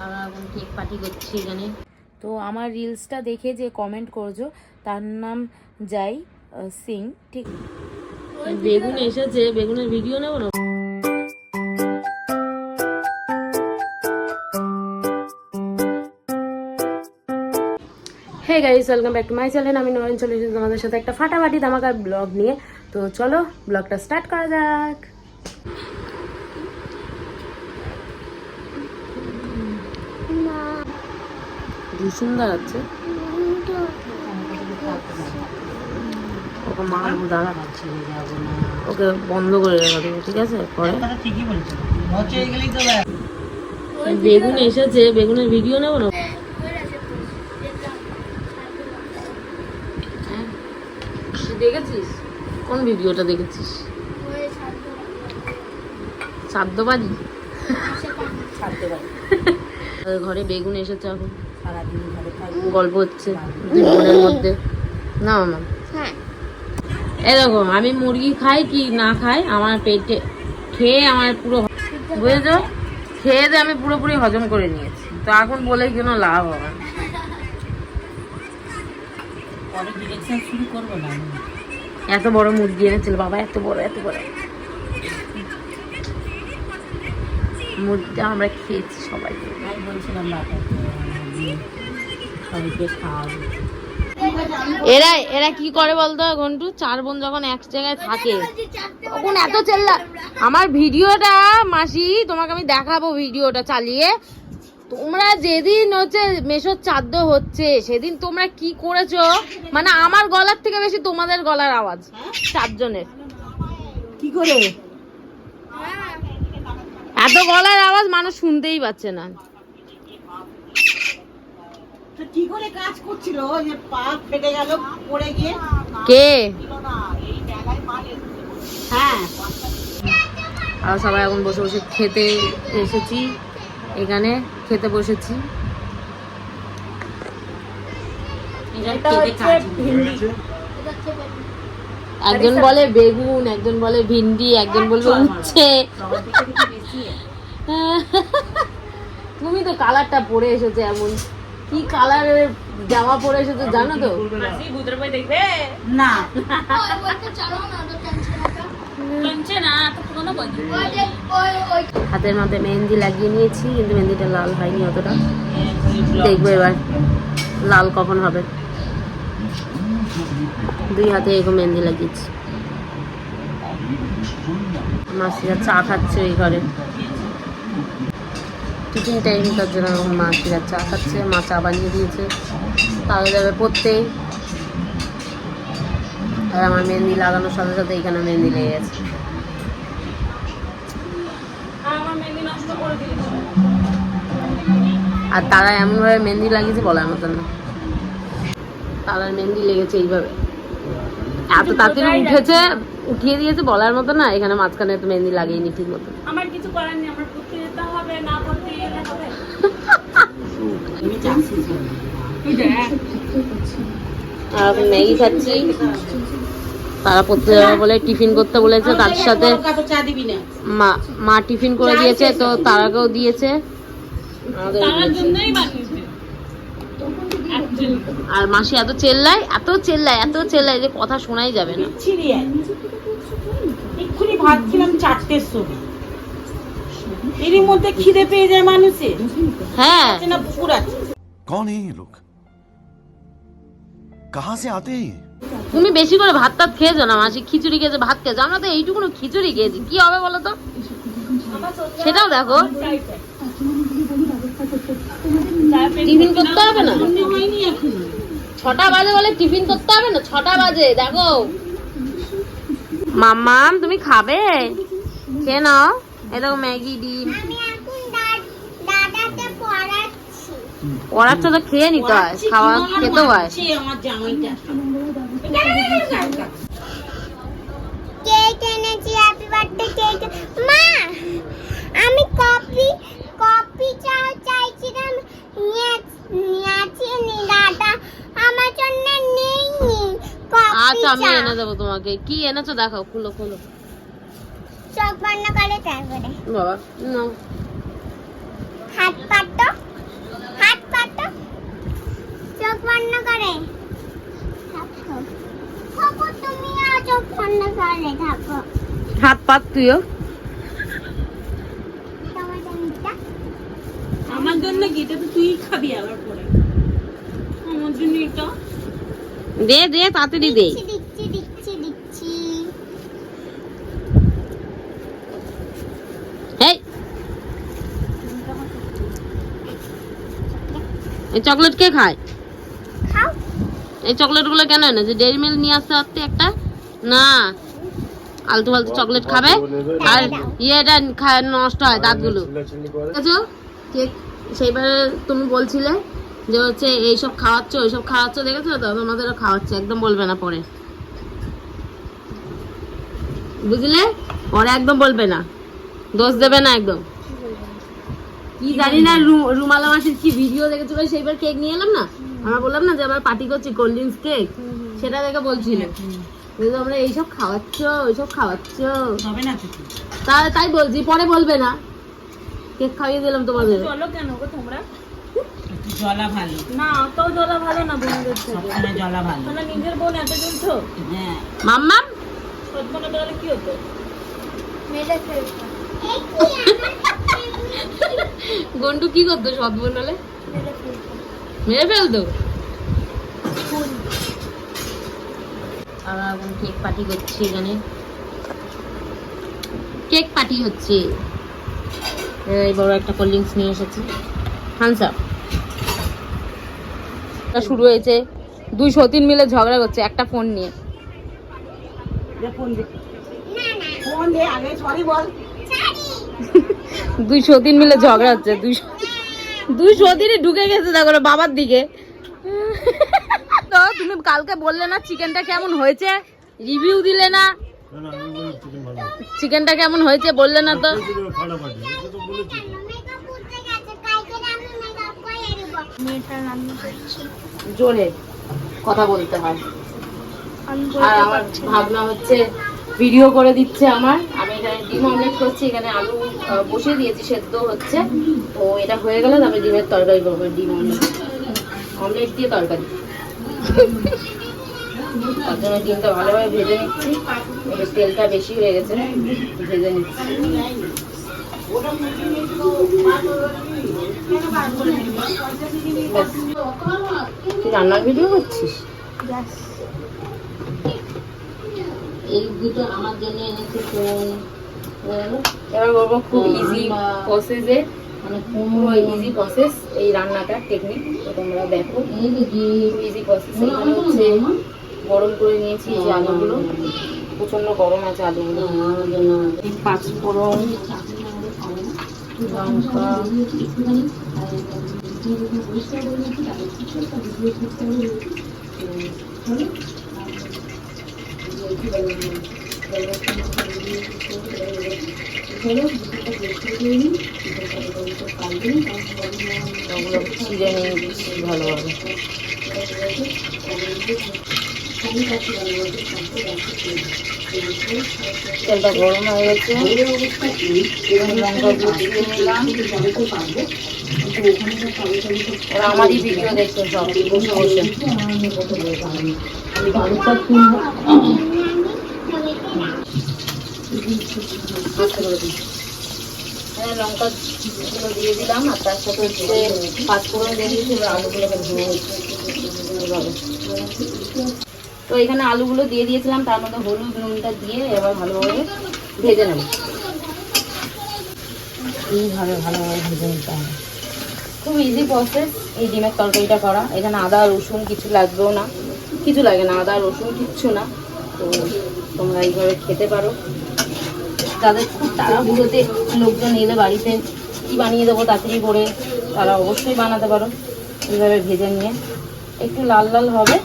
আমরা এখন cake party করছি এখানে। তো আমার রিলসটা দেখে যে কমেন্ট করছো তার নাম যাই সিং, ঠিক। বেগুন এসেছে, বেগুনের ভিডিও নেবো না। Hey guys, welcome back to my channel. আমি নরেন চলে এসেছি তোমাদের সাথে একটা ফাটাফাটি ধামাকার ব্লগ নিয়ে। তো চলো ব্লগটা স্টার্ট করা যাক। কি সুন্দর আছে। ওকে মারবো, দাঁড়া, ওকে বন্ধ করে রেখে দেবো, ঠিক আছে? পরে বেগুন এসেছে, বেগুনের ভিডিও নেবো না। দেখেছিস? কোন ভিডিওটা দেখেছিস? সাদ্যবাদী ঘরে বেগুন এসেছে, এখন গল্প হচ্ছে বোনের মধ্যে। না না, এরকম আমি মুরগি খাই কি না খাই, আমার পেটে খেয়ে আমার পুরো বুঝেছ, খেয়ে দিয়ে আমি পুরোপুরি হজম করে নিয়েছি। তো এখন বলে কোনো লাভ হবে না। এত বড় মুরগি এনেছিল বাবা, এত বড় এত বড় মুরগিটা আমরা খেয়েছি সবাই। বলছিলাম সবাইকে খাওয়াবো। এরা এরা কি করে বলতো ঘন্টু, 4 বোন যখন এক জায়গায় থাকে তখন এত চেল্লা। আমার ভিডিওটা মাসি তোমাকে আমি দেখাবো, ভিডিওটা চালিয়ে। তোমরা যেদিন হচ্ছে মেশোর চাদ্দ হচ্ছে সেদিন তোমরা কি করেছো, মানে আমার গলার থেকে বেশি তোমাদের গলার আওয়াজ 4 জনের। কি করে এত গলার আওয়াজ মানুষ শুনতেই পাচ্ছে না। কি করে কাজ করছিল, যে পা ফেটে গেল পড়ে গিয়ে? কে? হ্যাঁ, আর সবাই এখন বসে বসে খেতে এসেছি, এখানে খেতে বসেছি। একজন বলে বেগুন, একজন বলে ভিন্ডি, একজন বলবে উচ্ছে। তুমি তো কালারটা পরে এসেছো, এমন কি কালারের জামা পরে এসেছো জানো তো? না হাতের মধ্যে মেহেন্দি লাগিয়ে নিয়েছি, কিন্তু মেহেন্দিটা লাল হয়নি অতটা। দেখবো এবার লাল কখন হবে। 2 হাতে এরকম মেহেন্দি লাগিয়েছি। মাসিরা চা খাচ্ছে ওই ঘরে, টিফিন টাইম, তার জন্য মাসিরা চা খাচ্ছে। মা চা বানিয়ে দিয়েছে, তাহলে যাবে পড়তেই। আর আমার মেহেন্দি লাগানোর সাথে সাথে এখানে মেহেন্দি লেগে গেছে। আর তারা এমনভাবে মেহেন্দি লাগিয়েছে বলার মতন না। তারার মেহেন্দি লেগেছে এইভাবে, এত তাড়াতাড়ি উঠেছে, উঠিয়ে দিয়েছে বলার মতো না। এখানে মাঝখানে তো মেহেন্দি লাগিয়েনি ঠিক মতো। আমার কিছু করার নেই, আমার পড়তে যেতে হবে, না পড়তে গেলে হবে। আর ম্যাগি খাচ্ছি। তারা পড়তে যাবে বলে টিফিন করতে বলেছে, তার সাথে মা টিফিন করে দিয়েছে, তো তারাকেও দিয়েছে। আর মাসি এত চেল্লায় এত চেল্লায় এত চেল্লায় যে কথা শোনাই যাবে না। এক্ষুনি ভাত খেলাম 4টের সময়, এরই মধ্যে খিদে পেয়ে যায় মানুষের। হ্যাঁ, कौन है ये लोग, कहाँ से आते हैं? তুমি বেশি করে ভাত টাত খেয়েছো না মাসি, খিচুড়ি খেয়েছো, ভাত খেয়েছো। আমরা তো এইটুকুনো খিচুড়ি খেয়েছি, কি হবে বলো তো? সেটাও দেখো, টিফিন করতে হবে না। 6টা বাজে বলে টিফিন করতে হবে না, 6টা বাজে। দেখো মাম্মাম, তুমি খাবে? খেয়ে নাও। এই দেখো ম্যাগি, ডিম। পড়াচ্ছ তো খেয়ে নিতে হয়, খাওয়া খেতে হয়। আমার জামাইটা কেক এনেছি, হ্যাপি বার্থডে কেক। মা, আমি কফি চাইছিলাম, নিয়েছি নি দাদা, আমার জন্য নেই নি কফি। আচ্ছা, আমি এনে দেবো তোমাকে। কি এনেছো দেখাও, খুলো খুলো। চোখ বন্ধ করে তারপরে বাবা নাও, হাত পাতো। পাত তুইও। আমার জন্য কি, এটা তো তুই খাবি আবার পরে। আমার জন্য এটা দে দে তাড়াতাড়ি দে। দিচ্ছি দিচ্ছি দিচ্ছি। এই এই চকলেট কে খায়? খাও। এই চকলেট গুলো কেন এনেছে? ডেইরি মিল্ক নিয়ে আসতে পারতে একটা না, আলতু ফালতু চকলেট খাবে আর ইয়েটা নষ্ট হয় দাঁতগুলো। দেখেছো কেক সেইবারে তুমি বলছিলে যে হচ্ছে এইসব খাওয়াচ্ছ ওইসব খাওয়াচ্ছ, দেখেছো তো তোমাদেরও খাওয়াচ্ছে, একদম বলবে না পরে, বুঝলে? পরে একদম বলবে না, দোষ দেবে না একদম। কি জানি না রুমালা মাসির কি ভিডিও দেখেছিল, সেইবার কেক নিয়ে এলাম না, আমরা বললাম না যে আমরা পার্টি করছি কোল্ড ড্রিঙ্কস কেক, সেটা দেখে বলছিল আমরা এইসব খাওয়াচ্ছ ওইসব খাওয়াচ্ছ, হবে না কিছু। তাই বলছি, পরে বলবে না। কেক খাইয়ে দিলাম তোমাদের। চলো কেন গো তোমরা? জলা ভালো না, তো জলা ভালো না বোনদের থেকে, জলা ভালো না। নিজের বোন এত জ্বলছো। হ্যাঁ মাম্মাম সৎমনা তাহলে কি হতো? গন্ডু কি করতো সৎ বোন হলে? মেরে ফেলতো। আমরা এখন কেক পার্টি করছি, এখানে কেক পার্টি হচ্ছে। এই বড় একটা কোল্ড ড্রিঙ্কস নিয়ে এসেছি, থামস আপ। শুরু হয়েছে, দুই সতীন মিলে ঝগড়া করছে একটা ফোন নিয়ে। ফোন দে, ফোন দে আগে, সরি বল। দুই সতীন মিলে ঝগড়া হচ্ছে, দুই সতীনই ঢুকে গেছে দেখো বাবার দিকে। তো তুমি কালকে বললে না চিকেনটা কেমন হয়েছে, রিভিউ দিলে না, চিকেনটা কেমন হয়েছে বললে না তো। জোরে কথা বলতে হয়। আর আমার ভাবনা হচ্ছে ভিডিও করে দিচ্ছে আমার, আমি এখানে ডিম অমলেট করছি, এখানে আলু বসিয়ে দিয়েছি, সেদ্ধ হচ্ছে, তো এটা হয়ে গেলে তারপরে ডিমের তরকারি করবো, ডিম অমলেট দিয়ে তরকারি। তার জন্য ডিমটা ভালোভাবে ভেজে নিচ্ছি, এবার তেলটা বেশি হয়ে গেছে, ভেজে নিচ্ছি। তুই রান্নার ভিডিও করছিস? এই দুটো আমার জন্য এনেছে ফোন। এবার বলবো খুব ইজি প্রসেসে, মানে পুরো ইজি প্রসেস এই রান্নাটার টেকনিক, তো তোমরা দেখো। ইজি প্রসেস এখানে হচ্ছে গরম করে নিয়েছি যে আলুগুলো, প্রচন্ড গরম আছে আলুগুলো। পাঁচ ফোড়ন, লঙ্কা, ছিঁড়ে নিয়েছি ভালোভাবে। তেলটা গরম হয়ে গেছে, লঙ্কা গুঁড়িয়ে নিলাম। ওরা আমারই ভিডিও দেখছে সব বসে বসে। লঙ্কা গুলো দিয়ে দিলাম, আর তার সাথে হচ্ছে পাঁচফোড়ন দিয়ে দিয়েছি, এবার আলুগুলোকে ভেঙে নিচ্ছি। তো এখানে আলুগুলো দিয়ে দিয়েছিলাম, তার মধ্যে হলুদ নুনটা দিয়ে এবার ভালোভাবে ভেজে নেব। এইভাবে ভালোভাবে ভেজে নিতে হবে। খুব ইজি প্রসেস এই ডিমের তরকারিটা করা। এখানে আদা রসুন কিছু লাগবেও না, কিছু লাগে না, আদা রসুন কিচ্ছু না। তো তোমরা এইভাবে খেতে পারো। তাদের খুব তাড়াহুড়োতে লোকজন এলে বাড়িতে কি বানিয়ে দেবো তাড়াতাড়ি করে, তারা অবশ্যই বানাতে পারো। এইভাবে ভেজে নিয়ে একটু লাল লাল হবে,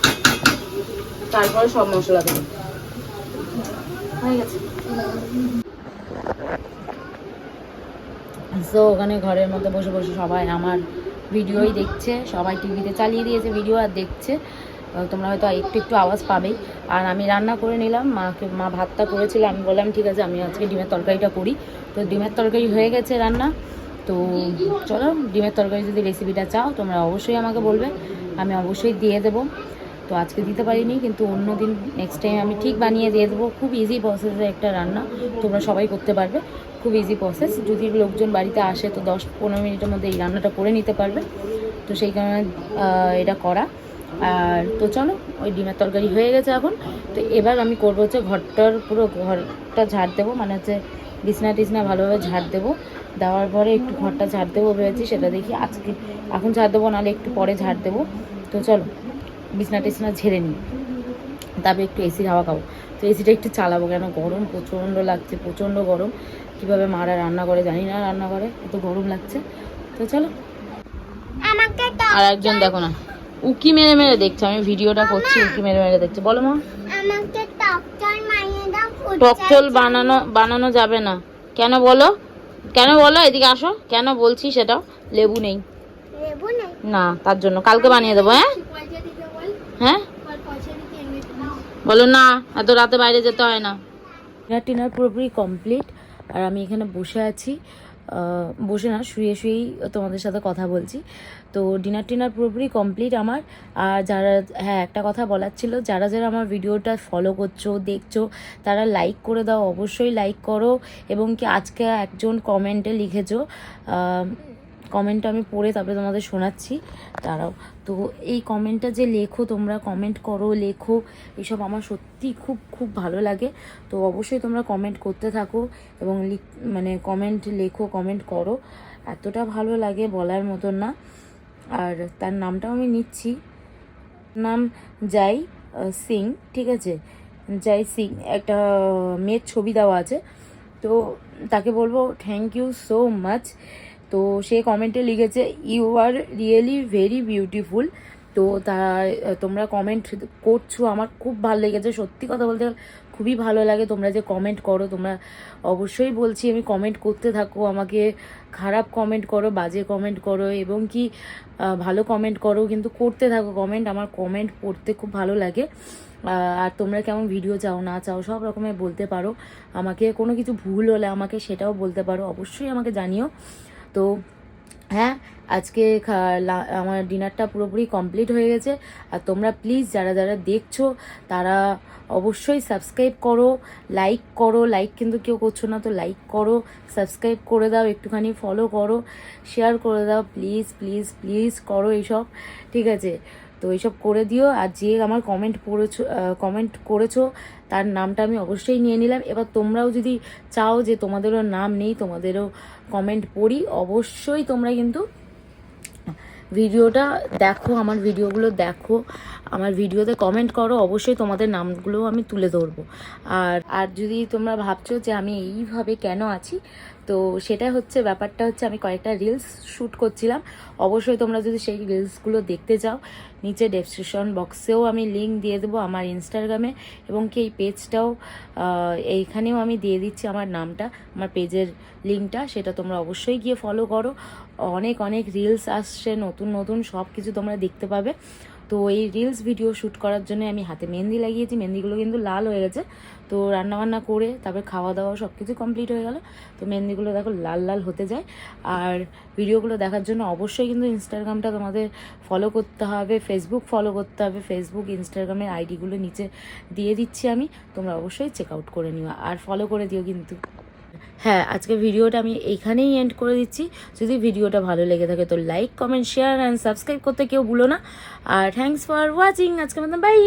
তারপরে সব মশলা দেবো। হয়ে গেছে। তো ওখানে ঘরের মধ্যে বসে বসে সবাই আমার ভিডিওই দেখছে, সবাই টিভিতে চালিয়ে দিয়েছে ভিডিও আর দেখছে। তোমরা হয়তো একটু একটু আওয়াজ পাবেই। আর আমি রান্না করে নিলাম, মা ভাতটা করেছিল, আমি বললাম ঠিক আছে আমি আজকে ডিমের তরকারিটা করি। তো ডিমের তরকারি হয়ে গেছে রান্না। তো চলো ডিমের তরকারি যদি রেসিপিটা চাও তোমরা অবশ্যই আমাকে বলবে, আমি অবশ্যই দিয়ে দেবো। তো আজকে দিতে পারিনি, কিন্তু অন্য দিন নেক্সট টাইম আমি ঠিক বানিয়ে দিয়ে দেবো। খুব ইজি প্রসেসে একটা রান্না, তোমরা সবাই করতে পারবে, খুব ইজি প্রসেস। যদি লোকজন বাড়িতে আসে তো 10-15 মিনিটের মধ্যে এই রান্নাটা করে নিতে পারবে। তো সেই কারণে এটা করা। আর তো চলো, ওই ডিমের তরকারি হয়ে গেছে এখন। তো এবার আমি করবো হচ্ছে পুরো ঘরটা ঝাড় দেবো, মানে হচ্ছে বিছনা টিছনা ভালোভাবে ঝাড় দেবো। দেওয়ার পরে একটু ঘরটা ঝাড় দেবো ভেবেছি, সেটা দেখি আজকে এখন ঝাড় দেবো, নাহলে একটু পরে ঝাড় দেবো। তো চলো বিছনা টিছনা ঝেড়ে নিই, তারপরে একটু এসির হাওয়া খাবো। তো এসিটা একটু চালাবো, কেন গরম প্রচণ্ড লাগছে, প্রচণ্ড গরম। কীভাবে মারা রান্না করে জানি না, রান্না করে এত গরম লাগছে। তো চলো। আমাকে আর একজন দেখো না, উকি মেরে মেরে দেখছে, আমি ভিডিওটা করছি, উকি মেরে মেরে দেখছে। বলো মা। আমাকে টকচল মাইনে দাও। টকচল বানানো যাবে না। কেন বলো, কেন বলো, এদিকে আসো। কেন বলছি সেটাও, লেবু নেই লেবু নেই। না, তার জন্য কালকে বানিয়ে দেবো। হ্যাঁ পয়সা দিতে বল। হ্যাঁ পয়সা দিতে এমনিতে নাও। বলো না, এত রাতে বাইরে যেতে হয় না। ডিনার পুরোপুরি কমপ্লিট, আর আমি এখানে বসে আছি, বসে না, শুয়েই তোমাদের সাথে কথা বলছি। তো ডিনার পুরোপুরি কমপ্লিট আমার। আর যারা, হ্যাঁ একটা কথা বলার ছিল, যারা যারা আমার ভিডিওটা ফলো করছো, দেখছো, তারা লাইক করে দাও, অবশ্যই লাইক করো। এবং কি আজকে একজন কমেন্টে লিখেছো, কমেন্টটা আমি পড়ে তারপরে তোমাদের শোনাচ্ছি, তারাও। তো এই কমেন্টটা যে লেখো তোমরা, কমেন্ট করো, লেখো, এসব আমার সত্যি খুব খুব ভালো লাগে। তো অবশ্যই তোমরা কমেন্ট করতে থাকো এবং মানে কমেন্ট লেখো, কমেন্ট করো, এতটা ভালো লাগে বলার মতন না। আর তার নামটাও আমি নিচ্ছি, নাম জয় সিং, ঠিক আছে, জয় সিং, একটা মেয়ের ছবি দেওয়া আছে। তো তাকে বলবো থ্যাংক ইউ সো মাচ। তো সে কমেন্টে লিখেছে, you are really very beautiful. তো তোমরা কমেন্ট করছো, আমার খুব ভালো লেগেছে, সত্যি কথা বলতে খুবই ভালো লাগে তোমরা যে কমেন্ট করো। তোমরা অবশ্যই বলছি আমি, কমেন্ট করতে থাকো, আমাকে খারাপ কমেন্ট করো, বাজে কমেন্ট করো, এবং কি ভালো কমেন্ট করো, কিন্তু করতে থাকো কমেন্ট। আমার কমেন্ট পড়তে খুব ভালো লাগে। আর তোমরা কেমন ভিডিও চাও না চাও সব রকমের বলতে পারো আমাকে। কোনো কিছু ভুল হলে আমাকে সেটাও বলতে পারো, অবশ্যই আমাকে জানিও। তো হ্যাঁ, আজকে আমার ডিনারটা পুরোপুরি কমপ্লিট হয়ে গেছে। আর তোমরা প্লিজ যারা যারা দেখছো তারা অবশ্যই সাবস্ক্রাইব করো, লাইক করো। লাইক কিন্তু কেউ করছো না, তো লাইক করো, সাবস্ক্রাইব করে দাও, একটুখানি ফলো করো, শেয়ার করে দাও, প্লিজ প্লিজ প্লিজ করো এইসব, ঠিক আছে। তো এইসব করে দিও। আর যে আমার কমেন্ট করেছো তার নামটা আমি অবশ্যই নিয়ে নিলাম। এবার তোমরাও যদি চাও যে তোমাদেরও নাম নেই, তোমাদেরও কমেন্ট পড়ি, অবশ্যই তোমরা কিন্তু ভিডিওটা দেখো, আমার ভিডিওগুলো দেখো, আমার ভিডিওতে কমেন্ট করো, অবশ্যই তোমাদের নামগুলোও আমি তুলে ধরবো। আর যদি তোমরা ভাবছো যে আমি এইভাবে কেন আছি, তো সেটা হচ্ছে, ব্যাপারটা হচ্ছে আমি কয়েকটা রিলস শ্যুট করছিলাম। অবশ্যই তোমরা যদি সেই রিলসগুলো দেখতে চাও, নিচে ডেসক্রিপশন বক্সেও আমি লিঙ্ক দিয়ে দেবো আমার ইনস্টাগ্রামে, এবং কি এই পেজটাও এইখানেও আমি দিয়ে দিচ্ছি আমার নামটা, আমার পেজের লিঙ্কটা, সেটা তোমরা অবশ্যই গিয়ে ফলো করো। অনেক অনেক রিলস আসছে নতুন নতুন, সব কিছু তোমরা দেখতে পাবে। তো এই রিলস ভিডিও শ্যুট করার জন্য আমি হাতে মেহেন্দি লাগিয়েছি, মেহেন্দিগুলো কিন্তু লাল হয়ে গেছে। তো রান্নাবান্না করে তারপরে খাওয়া দাওয়া সব কিছু কমপ্লিট হয়ে গেল, তো মেহেন্দিগুলো দেখো লাল লাল হতে যায়। আর ভিডিওগুলো দেখার জন্য অবশ্যই কিন্তু ইনস্টাগ্রামটা তোমাদের ফলো করতে হবে, ফেসবুক ফলো করতে হবে। ফেসবুক ইনস্টাগ্রামের আইডিগুলো নিচে দিয়ে দিচ্ছি আমি, তোমরা অবশ্যই চেক আউট করে নিও আর ফলো করে দিও কিন্তু। হ্যাঁ, আজকে ভিডিওটা আমি এইখানেই এন্ড করে দিচ্ছি। যদি ভিডিওটা ভালো লেগে থাকে তো like, comment, share and subscribe করতে কেউ ভুলো না। আর থ্যাঙ্কস ফর ওয়াচিং, আজকের মতো বাই।